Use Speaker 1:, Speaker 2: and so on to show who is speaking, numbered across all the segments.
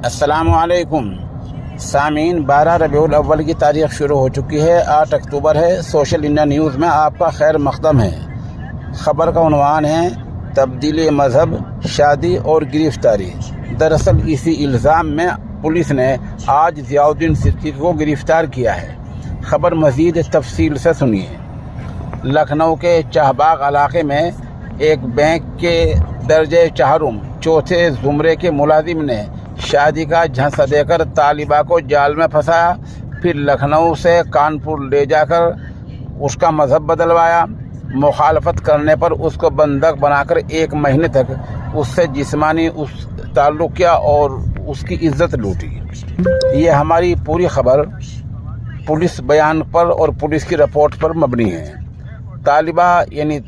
Speaker 1: अस्सलामुअलैकुम सामीन, 12 रबीउल अव्वल की तारीख शुरू हो चुकी है। 8 अक्टूबर है। सोशल इंडिया न्यूज़ में आपका खैर मकदम है। ख़बर का उन्वान है तब्दीली मज़हब, शादी और गिरफ्तारी। दरअसल इसी इल्ज़ाम में पुलिस ने आज ज़ियाउद्दीन सिद्दीकी को गिरफ़्तार किया है। ख़बर मज़ीद तफसील से सुनिए। लखनऊ के शाहबाग इलाके में एक बैंक के दर्जे चाहरुम चौथे ज़ुमरे के मुलाजिम ने शादी का झांसा देकर तालिबा को जाल में फंसाया, फिर लखनऊ से कानपुर ले जाकर उसका मज़हब बदलवाया। मुखालफत करने पर उसको बंधक बनाकर 1 महीने तक उससे जिस्मानी ताल्लुक़ किया और उसकी इज्जत लूटी। ये हमारी पूरी खबर पुलिस बयान पर और पुलिस की रिपोर्ट पर मबनी है। तालिबा यानी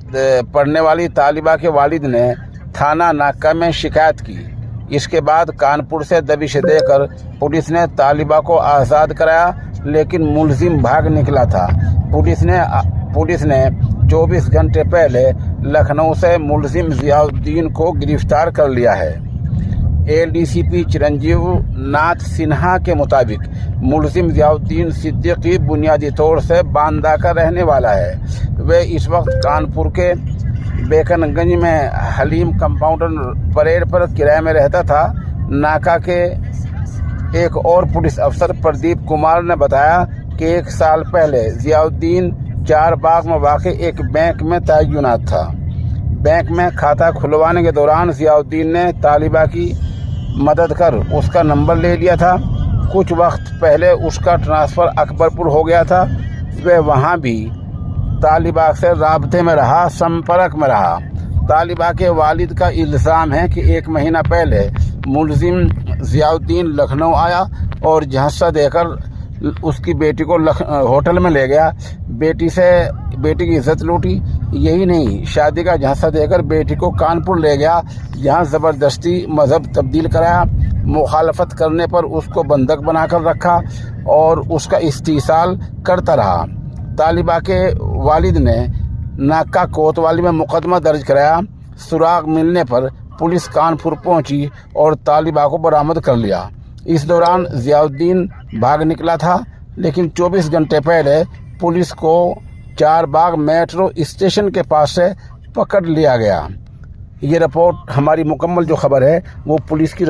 Speaker 1: पढ़ने वाली तालिबा के वालिद ने थाना नाका में शिकायत की। इसके बाद कानपुर से दबिश देकर पुलिस ने तालिबा को आज़ाद कराया, लेकिन मुलजिम भाग निकला था। पुलिस ने 24 घंटे पहले लखनऊ से मुलजिम ज़ियाउद्दीन को गिरफ्तार कर लिया है। एडीसीपी चिरंजीव नाथ सिन्हा के मुताबिक मुलजिम ज़ियाउद्दीन सिद्दीकी बुनियादी तौर से बांदा का रहने वाला है। वे इस वक्त कानपुर के बेकनगंज में हलीम कंपाउंडर परेड पर किराए में रहता था। नाका के एक और पुलिस अफसर प्रदीप कुमार ने बताया कि 1 साल पहले ज़ियाउद्दीन चारबाग में वाक़ एक बैंक में तैनात था। बैंक में खाता खुलवाने के दौरान ज़ियाउद्दीन ने तालिबा की मदद कर उसका नंबर ले लिया था। कुछ वक्त पहले उसका ट्रांसफ़र अकबरपुर हो गया था। वह वहाँ भी तालिबा से राब्ते में रहा, संपर्क में रहा। तालिबा के वालिद का इल्ज़ाम है कि 1 महीना पहले मुलजिम ज़ियाउद्दीन लखनऊ आया और झांसा देकर उसकी बेटी को होटल में ले गया। बेटी की इज्जत लूटी। यही नहीं, शादी का झांसा देकर बेटी को कानपुर ले गया, जहां ज़बरदस्ती मज़हब तब्दील कराया। मुखालफत करने पर उसको बंधक बनाकर रखा और उसका इस्तीसाल करता रहा। तालिबा के वालिद ने नाका कोतवाली में मुकदमा दर्ज कराया। सुराग मिलने पर पुलिस कानपुर पहुंची और तालिबा को बरामद कर लिया। इस दौरान ज़ियाउद्दीन भाग निकला था, लेकिन 24 घंटे पहले पुलिस को चारबाग मेट्रो स्टेशन के पास से पकड़ लिया गया। ये रिपोर्ट हमारी मुकम्मल जो खबर है वो पुलिस की